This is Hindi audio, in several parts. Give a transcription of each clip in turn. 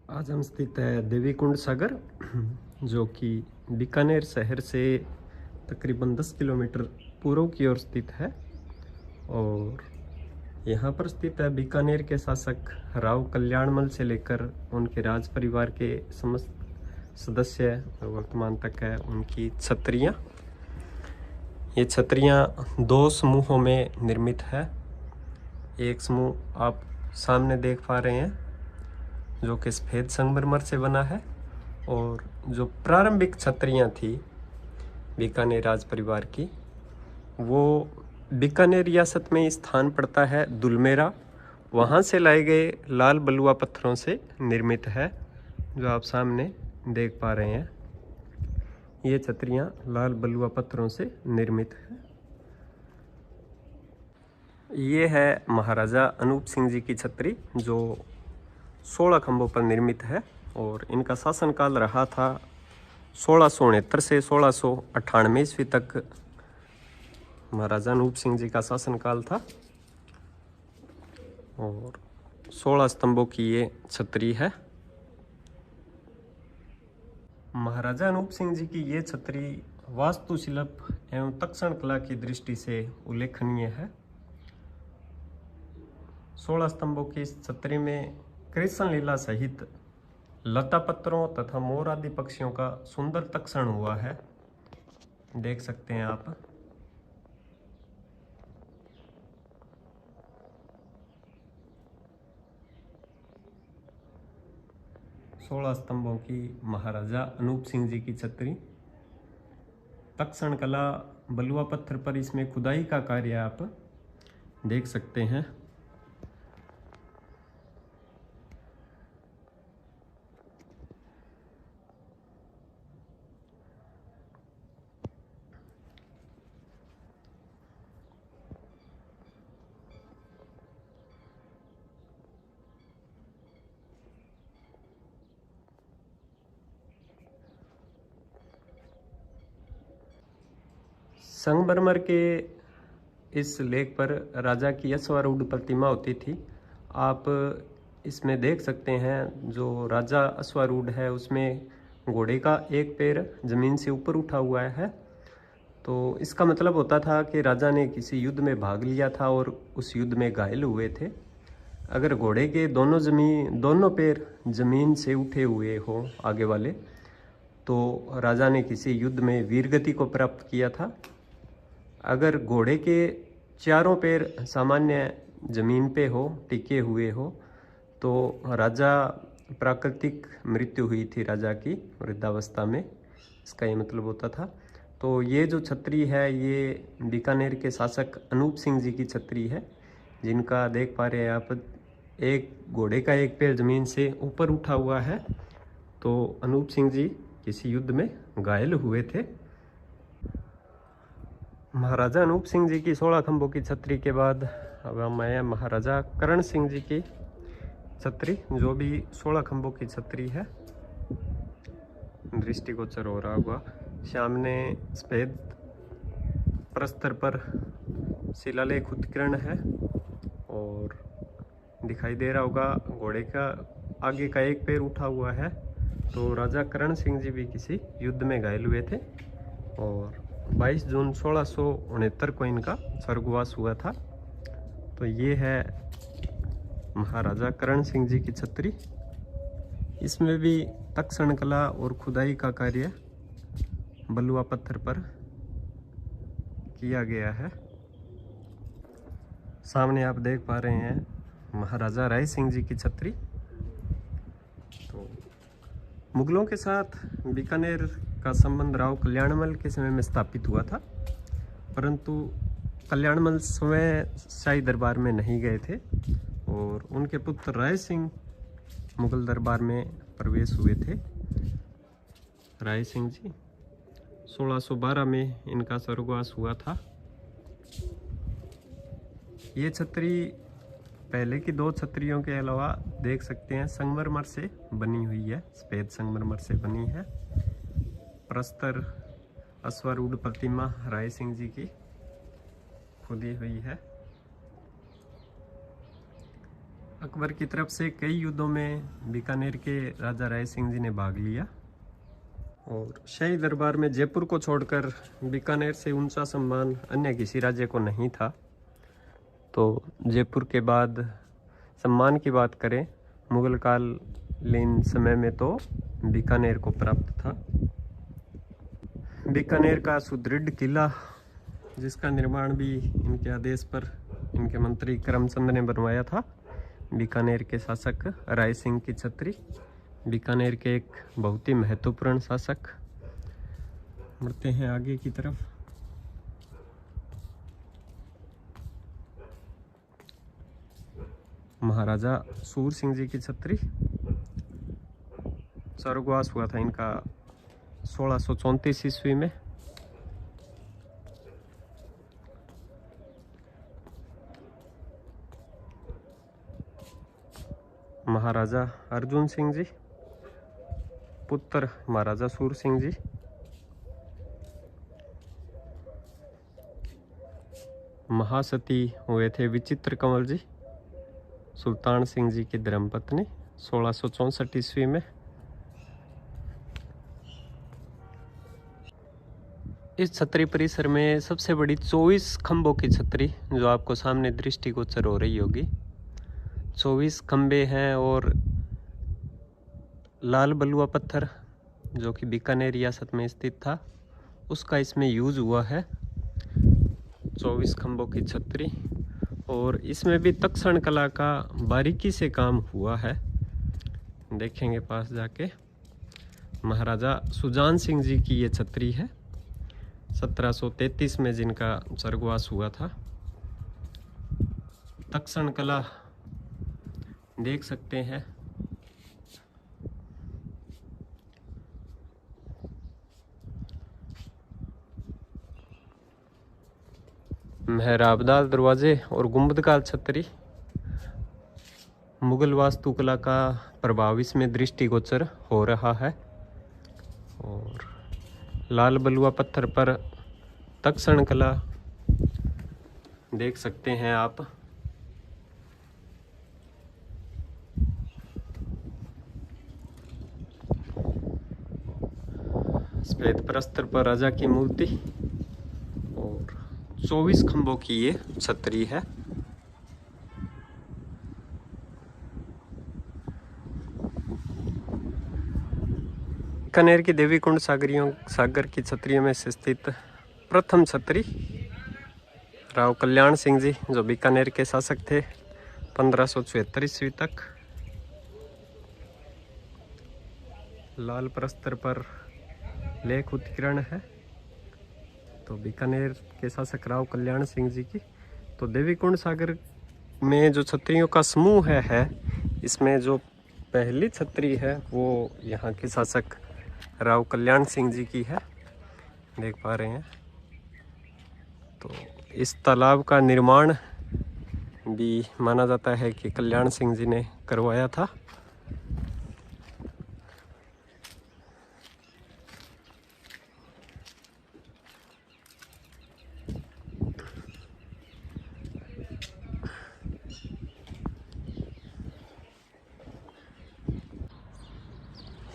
आज हम स्थित है देवीकुंड सागर जो कि बीकानेर शहर से तकरीबन 10 किलोमीटर पूर्व की ओर स्थित है। और यहाँ पर स्थित है बीकानेर के शासक राव कल्याणमल से लेकर उनके राज परिवार के समस्त सदस्य वर्तमान तक है उनकी छत्रियाँ। ये छत्रियाँ दो समूहों में निर्मित है। एक समूह आप सामने देख पा रहे हैं जो कि सफ़ेद संगमरमर से बना है, और जो प्रारंभिक छत्रियाँ थी बीकानेर राज परिवार की, वो बीकानेर रियासत में स्थान पड़ता है दुलमेरा, वहाँ से लाए गए लाल बलुआ पत्थरों से निर्मित है। जो आप सामने देख पा रहे हैं ये छत्रियाँ लाल बलुआ पत्थरों से निर्मित है। ये है महाराजा अनूप सिंह जी की छत्री जो 16 खंभों पर निर्मित है, और इनका शासनकाल रहा था 1669 से 1698 ईस्वी तक महाराजा अनूप सिंह जी का शासनकाल था। और 16 स्तंभों की ये छतरी है। महाराजा अनूप सिंह जी की ये छतरी वास्तुशिल्प एवं तक्षण कला की दृष्टि से उल्लेखनीय है। 16 स्तंभों की इस छतरी में कृष्ण लीला सहित लता पत्रों तथा मोर आदि पक्षियों का सुंदर तक्षण हुआ है, देख सकते हैं आप। सोलह स्तंभों की महाराजा अनूप सिंह जी की छतरी, तक्षण कला बलुआ पत्थर पर इसमें खुदाई का कार्य आप देख सकते हैं। संगमरमर के इस लेख पर राजा की अश्वारूढ़ प्रतिमा होती थी। आप इसमें देख सकते हैं जो राजा अश्वारूढ़ है उसमें घोड़े का एक पैर जमीन से ऊपर उठा हुआ है। तो इसका मतलब होता था कि राजा ने किसी युद्ध में भाग लिया था और उस युद्ध में घायल हुए थे। अगर घोड़े के दोनों पैर जमीन से उठे हुए हो आगे वाले, तो राजा ने किसी युद्ध में वीरगति को प्राप्त किया था। अगर घोड़े के चारों पैर सामान्य जमीन पे हो, टिके हुए हो, तो राजा प्राकृतिक मृत्यु हुई थी राजा की वृद्धावस्था में, इसका ये मतलब होता था। तो ये जो छतरी है ये बीकानेर के शासक अनूप सिंह जी की छतरी है, जिनका देख पा रहे हैं आप, एक घोड़े का एक पैर जमीन से ऊपर उठा हुआ है। तो अनूप सिंह जी किसी युद्ध में घायल हुए थे। महाराजा अनूप सिंह जी की 16 खंभों की छतरी के बाद अब हम आए महाराजा करण सिंह जी की छतरी, जो भी 16 खंभों की छतरी है। दृष्टिगोचर हो रहा होगा सामने सफेद प्रस्तर पर शिलालेख उत्कीर्ण है, और दिखाई दे रहा होगा घोड़े का आगे का एक पैर उठा हुआ है। तो राजा करण सिंह जी भी किसी युद्ध में घायल हुए थे, और 22 जून 1669 को इनका स्वर्गवास हुआ था। तो ये है महाराजा करण सिंह जी की छतरी। इसमें भी तक्षण कला और खुदाई का कार्य बलुआ पत्थर पर किया गया है। सामने आप देख पा रहे हैं महाराजा राय सिंह जी की छतरी। तो मुगलों के साथ बीकानेर का संबंध राव कल्याणमल के समय में स्थापित हुआ था, परंतु कल्याणमल स्वयं शाही दरबार में नहीं गए थे, और उनके पुत्र राय सिंह मुगल दरबार में प्रवेश हुए थे। राय सिंह जी 1612 में इनका स्वर्गवास हुआ था। ये छतरी पहले की दो छतरियों के अलावा देख सकते हैं संगमरमर से बनी हुई है, सफेद संगमरमर से बनी है। प्रस्तर अश्वारूढ़ प्रतिमा राय सिंह जी की खुदी हुई है। अकबर की तरफ से कई युद्धों में बीकानेर के राजा राय सिंह जी ने भाग लिया और शाही दरबार में जयपुर को छोड़कर बीकानेर से ऊंचा सम्मान अन्य किसी राज्य को नहीं था। तो जयपुर के बाद सम्मान की बात करें मुगल कालीन समय में तो बीकानेर को प्राप्त था। बीकानेर का सुदृढ़ किला जिसका निर्माण भी इनके आदेश पर इनके मंत्री करमचंद ने बनवाया था, बीकानेर के शासक राय सिंह की छत्री, बीकानेर के एक बहुत ही महत्वपूर्ण शासक। बढ़ते हैं आगे की तरफ। महाराजा सूर सिंह जी की छत्री, स्वर्गवास हुआ था इनका 1634 ईस्वी में। महाराजा अर्जुन सिंह जी, पुत्र महाराजा सूर सिंह जी। महासती हुए थे विचित्र कंवर जी, सुल्तान सिंह जी की धर्मपत्नी, 1664 ईस्वी में। इस छतरी परिसर में सबसे बड़ी 24 खंभों की छतरी जो आपको सामने दृष्टिगोचर हो रही होगी, 24 खंभे हैं और लाल बलुआ पत्थर जो कि बीकानेर रियासत में स्थित था उसका इसमें यूज हुआ है। 24 खंभों की छतरी और इसमें भी तक्षण कला का बारीकी से काम हुआ है, देखेंगे पास जाके। महाराजा सुजान सिंह जी की ये छतरी है, 1733 में जिनका स्वर्गवास हुआ था। तक्षण कला देख सकते हैं। मेहराबदार दरवाजे और गुंबदकार छतरी, मुगल वास्तुकला का प्रभाव इसमें दृष्टिगोचर हो रहा है। और लाल बलुआ पत्थर पर तक्षण कला देख सकते हैं आप। श्वेत प्रस्तर पर राजा की मूर्ति और 24 खंभों की ये छतरी है। बीकानेर की देवीकुंड सागर की छतरियों में से स्थित प्रथम छतरी राव कल्याण सिंह जी जो बीकानेर के शासक थे 1576 ईस्वी तक। लाल प्रस्तर पर लेख उत्कीर्ण है तो बीकानेर के शासक राव कल्याण सिंह जी की। तो देवीकुंड सागर में जो छतरियों का समूह है इसमें जो पहली छतरी है वो यहाँ के शासक राव कल्याण सिंह जी की है, देख पा रहे हैं। तो इस तालाब का निर्माण भी माना जाता है कि कल्याण सिंह जी ने करवाया था।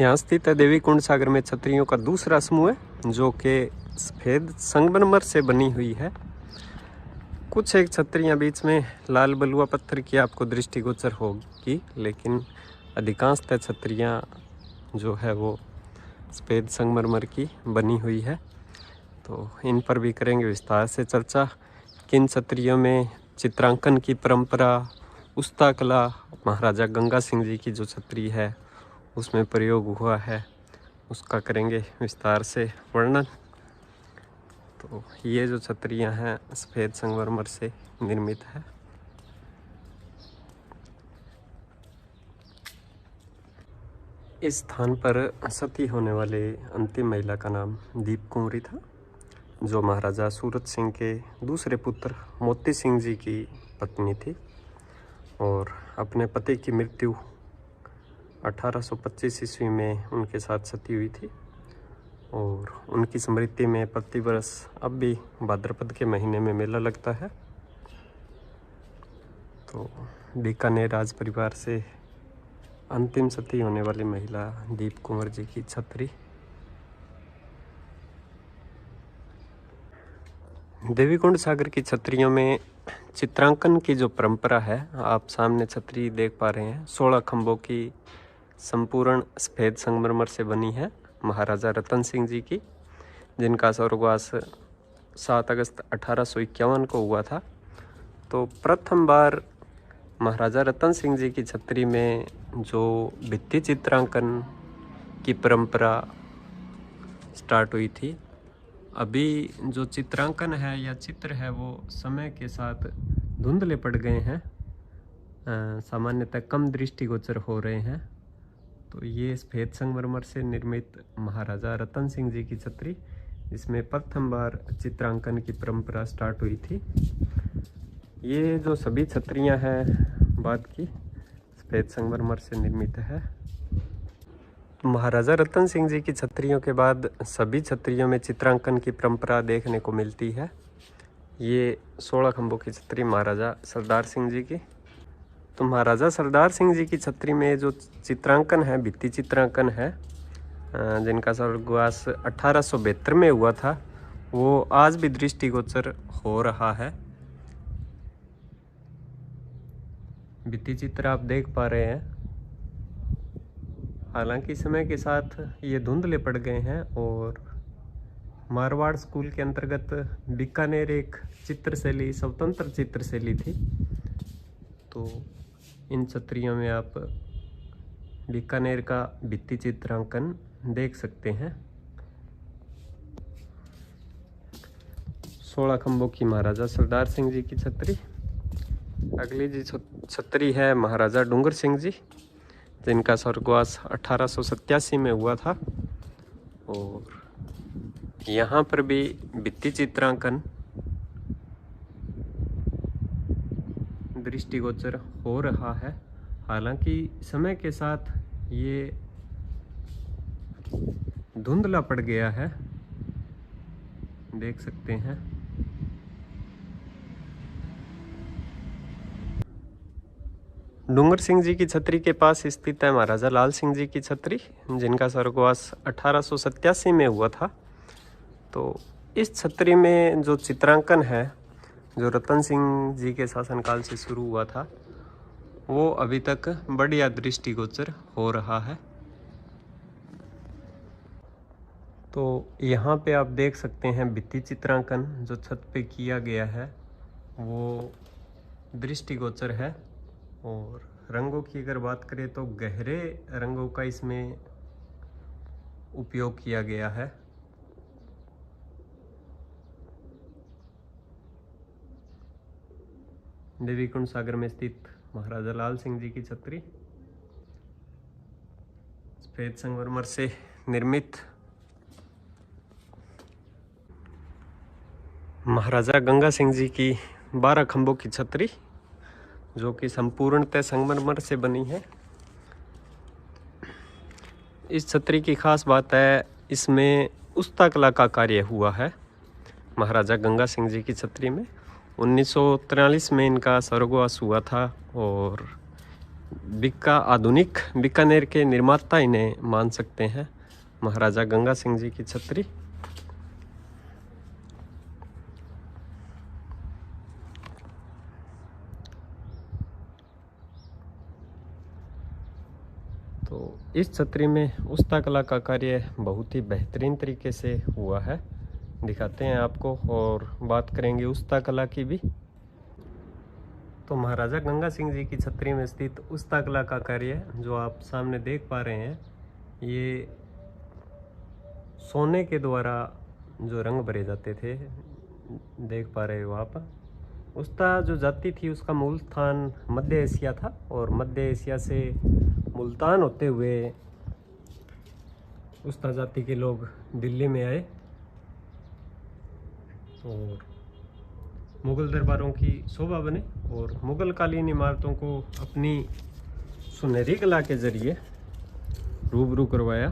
यहाँ स्थित है देवीकुंड सागर में छतरियों का दूसरा समूह है जो कि सफेद संगमरमर से बनी हुई है। कुछ एक छतरियाँ बीच में लाल बलुआ पत्थर की आपको दृष्टिगोचर होगी, लेकिन अधिकांशतः छतरियाँ जो है वो सफेद संगमरमर की बनी हुई है। तो इन पर भी करेंगे विस्तार से चर्चा। किन छतरियों में चित्रांकन की परंपरा, उस्ता कला, महाराजा गंगा सिंह जी की जो छतरी है उसमें प्रयोग हुआ है, उसका करेंगे विस्तार से वर्णन। तो ये जो छतरियाँ हैं सफ़ेद संगमरमर से निर्मित है। इस स्थान पर सती होने वाले अंतिम महिला का नाम दीप कुंवरी था जो महाराजा सूरत सिंह के दूसरे पुत्र मोती सिंह जी की पत्नी थी और अपने पति की मृत्यु 1825 ईस्वी में उनके साथ सती हुई थी। और उनकी स्मृति में प्रतिवर्ष अब भी भाद्रपद के महीने में मेला लगता है। तो बीकानेर राज परिवार से अंतिम सती होने वाली महिला दीप कुंवर जी की छतरी। देवीकुंड सागर की छतरियों में चित्रांकन की जो परंपरा है, आप सामने छतरी देख पा रहे हैं, 16 खंभों की संपूर्ण सफ़ेद संगमरमर से बनी है, महाराजा रतन सिंह जी की, जिनका स्वर्गवास 7 अगस्त 1851 को हुआ था। तो प्रथम बार महाराजा रतन सिंह जी की छतरी में जो भित्ति चित्रांकन की परंपरा स्टार्ट हुई थी, अभी जो चित्रांकन है या चित्र है वो समय के साथ धुंधले पड़ गए हैं, सामान्यतः कम दृष्टिगोचर हो रहे हैं। तो ये सफ़ेद संगमरमर से निर्मित महाराजा रतन सिंह जी की छतरी, इसमें प्रथम बार चित्रांकन की परंपरा स्टार्ट हुई थी। ये जो सभी छतरियां हैं बाद की सफ़ेद संगमरमर से निर्मित है। महाराजा रतन सिंह जी की छतरियों के बाद सभी छतरियों में चित्रांकन की परंपरा देखने को मिलती है। ये 16 खंभों की छतरी महाराजा सरदार सिंह जी की। तो महाराजा सरदार सिंह जी की छतरी में जो चित्रांकन है, भित्ति चित्रांकन है, जिनका स्वर्गवास 1872 में हुआ था, वो आज भी दृष्टिगोचर हो रहा है। भित्ति चित्र आप देख पा रहे हैं। हालांकि समय के साथ ये धुंधले पड़ गए हैं और मारवाड़ स्कूल के अंतर्गत बीकानेर एक चित्रशैली, स्वतंत्र चित्रशैली थी। तो इन छतरियों में आप बीकानेर का भित्ति चित्रांकन देख सकते हैं। 16 खंभों की महाराजा सरदार सिंह जी की छतरी। अगली जी छतरी है महाराजा डूंगर सिंह जी, जिनका स्वर्गवास 1887 में हुआ था। और यहाँ पर भी भित्ति चित्रांकन दृष्टिगोचर हो रहा है। हालांकि समय के साथ ये धुंधला पड़ गया है, देख सकते हैं। डूंगर सिंह जी की छतरी के पास स्थित है महाराजा लाल सिंह जी की छतरी, जिनका स्वर्गवास 1887 में हुआ था। तो इस छतरी में जो चित्रांकन है, जो रतन सिंह जी के शासनकाल से शुरू हुआ था, वो अभी तक बढ़िया दृष्टिगोचर हो रहा है। तो यहाँ पे आप देख सकते हैं भित्ति चित्रांकन जो छत पे किया गया है वो दृष्टिगोचर है। और रंगों की अगर बात करें तो गहरे रंगों का इसमें उपयोग किया गया है। देवीकुंड सागर में स्थित महाराजा लाल सिंह जी की छतरी सफेद संगमरमर से निर्मित। महाराजा गंगा सिंह जी की 12 खंभों की छतरी, जो कि संपूर्णतः संगमरमर से बनी है। इस छतरी की खास बात है, इसमें उस्ता कला का कार्य हुआ है। महाराजा गंगा सिंह जी की छतरी में 1943 में इनका स्वर्गवास हुआ था और आधुनिक बीकानेर के निर्माता इन्हें मान सकते हैं, महाराजा गंगा सिंह जी की छतरी। तो इस छतरी में उस्ता कला का कार्य बहुत ही बेहतरीन तरीके से हुआ है, दिखाते हैं आपको और बात करेंगे उस्ता कला की भी। तो महाराजा गंगा सिंह जी की छतरी में स्थित उस्ता कला का कार्य जो आप सामने देख पा रहे हैं, ये सोने के द्वारा जो रंग भरे जाते थे, देख पा रहे हो आप। उस्ता जो जाति थी उसका मूल स्थान मध्य एशिया था और मध्य एशिया से मुल्तान होते हुए उस्ता जाति के लोग दिल्ली में आए और मुग़ल दरबारों की शोभा बने और मुग़ल कालीन इमारतों को अपनी सुनहरी कला के जरिए रूबरू करवाया।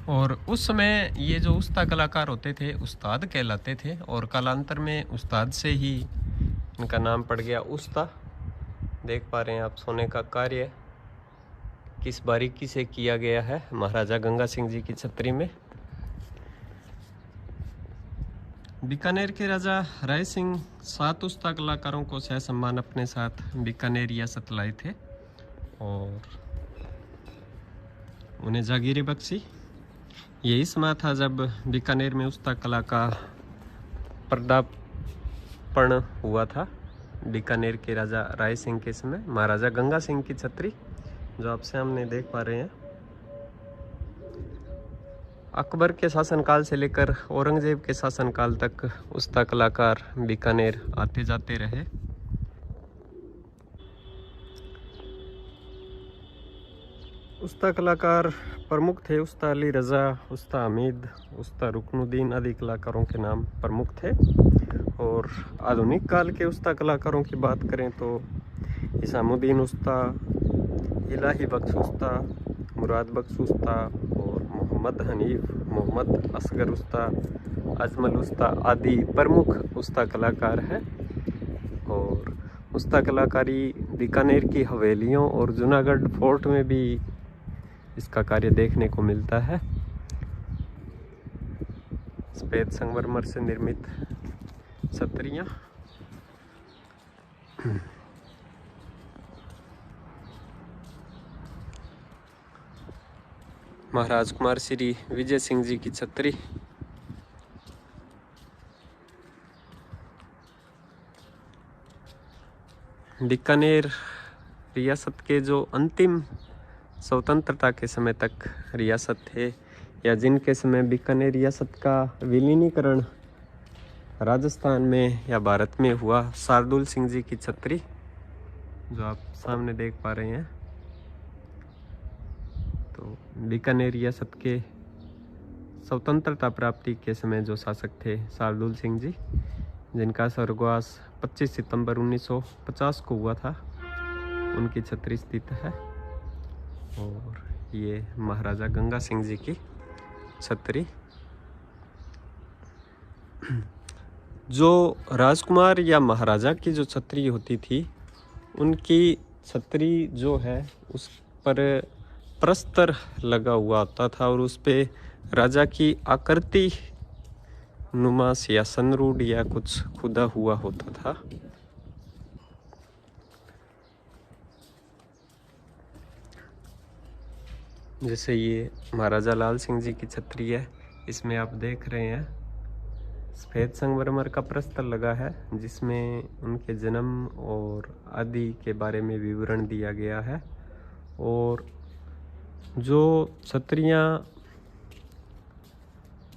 और उस समय ये जो उस्ता कलाकार होते थे उस्ताद कहलाते थे, और कालांतर में उस्ताद से ही इनका नाम पड़ गया उस्ता। देख पा रहे हैं आप सोने का कार्य किस बारीकी से किया गया है महाराजा गंगा सिंह जी की छतरी में। बीकानेर के राजा राय सिंह 7 उस्ता कलाकारों को सह सम्मान अपने साथ बीकानेर रियासत लाए थे और उन्हें जागीरें बख्शी। यही समय था जब बीकानेर में उस्ता कला का पदार्पण हुआ था। बीकानेर के राजा राय सिंह के समय महाराजा गंगा सिंह की छतरी जो आप सामने देख पा रहे हैं, अकबर के शासनकाल से लेकर औरंगजेब के शासनकाल तक उस्ता कलाकार बीकानेर आते जाते रहे। उस्ता कलाकार प्रमुख थे उस्ता अली रज़ा, उस्ता हमीद, उस्ता रुकनुद्दीन आदि कलाकारों के नाम प्रमुख थे। और आधुनिक काल के उस्ता कलाकारों की बात करें तो इसामुद्दीन उस्ता, इलाही बख्श उस्ता, मुराद बख्श उस्ता और मोहम्मद हनीफ, मोहम्मद असगर उस्ता, अजमल उस्ता आदि प्रमुख उस्ता कलाकार हैं। और उस्ता कलाकारी बीकानेर की हवेलियों और जूनागढ़ फोर्ट में भी इसका कार्य देखने को मिलता है। सफेद संगमरमर से निर्मित छतरियाँ। महाराज कुमार श्री विजय सिंह जी की छतरी। बीकानेर रियासत के जो अंतिम स्वतंत्रता के समय तक रियासत थे या जिनके समय बीकानेर रियासत का विलीनीकरण राजस्थान में या भारत में हुआ, शार्दुल सिंह जी की छतरी जो आप सामने देख पा रहे हैं। तो बीकानेर रियासत के स्वतंत्रता प्राप्ति के समय जो शासक थे शार्दुल सिंह जी, जिनका स्वर्गवास 25 सितंबर 1950 को हुआ था, उनकी छतरी स्थित है। और ये महाराजा गंगा सिंह जी की छतरी। जो राजकुमार या महाराजा की जो छतरी होती थी, उनकी छतरी जो है उस पर प्रस्तर लगा हुआ होता था और उस पे राजा की आकृति नुमा या संरूढ़ या कुछ खुदा हुआ होता था। जैसे ये महाराजा लाल सिंह जी की छतरी है, इसमें आप देख रहे हैं सफ़ेद संगमरमर का प्रस्तर लगा है जिसमें उनके जन्म और आदि के बारे में विवरण दिया गया है। और जो छतरियाँ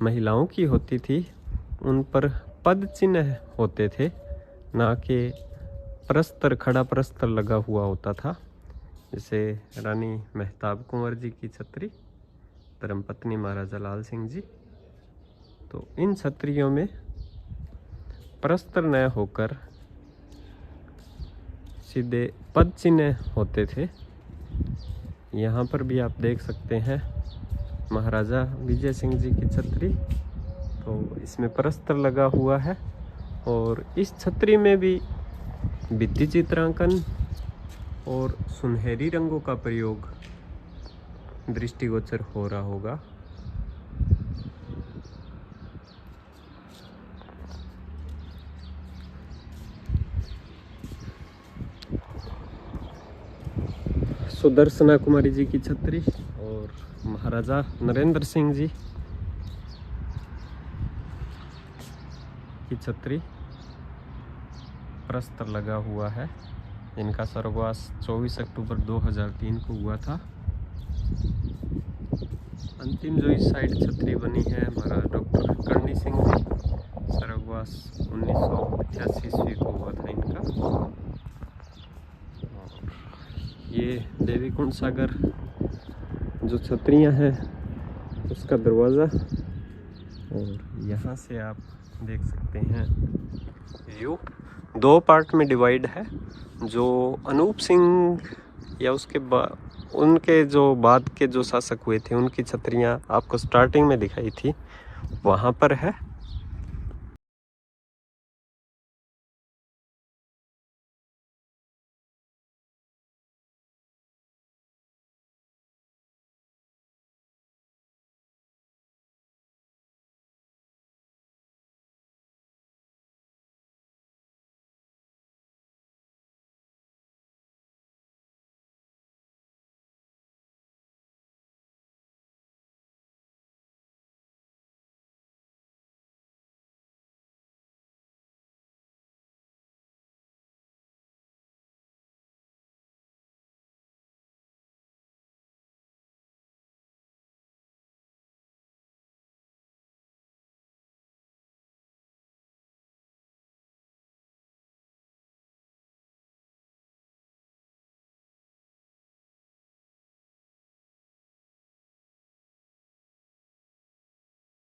महिलाओं की होती थी उन पर पद चिन्ह होते थे, ना कि प्रस्तर, खड़ा प्रस्तर लगा हुआ होता था। जैसे रानी मेहताब कुंवर जी की छतरी, धर्मपत्नी महाराजा लाल सिंह जी। तो इन छतरियों में प्रस्तर न होकर सीधे पद चिन्ह होते थे। यहाँ पर भी आप देख सकते हैं महाराजा विजय सिंह जी की छतरी, तो इसमें प्रस्तर लगा हुआ है। और इस छतरी में भी भित्ति चित्रांकन और सुनहरी रंगों का प्रयोग दृष्टिगोचर हो रहा होगा। सुदर्शना कुमारी जी की छतरी और महाराजा नरेंद्र सिंह जी की छतरी, प्रस्तर लगा हुआ है। इनका स्वर्गवास 24 अक्टूबर 2003 को हुआ था। अंतिम जो इस साइड छतरी बनी है महाराज डॉक्टर करणी सिंह जी, स्वर्गवास 1985 ईस्वी को हुआ था इनका। और ये देवी कुंड सागर जो छतरियां हैं उसका दरवाज़ा, और यहाँ से आप देख सकते हैं व्यू 2 पार्ट में डिवाइड है। जो अनूप सिंह या उसके उनके जो बाद के जो शासक हुए थे उनकी छतरियाँ आपको स्टार्टिंग में दिखाई थी, वहाँ पर है।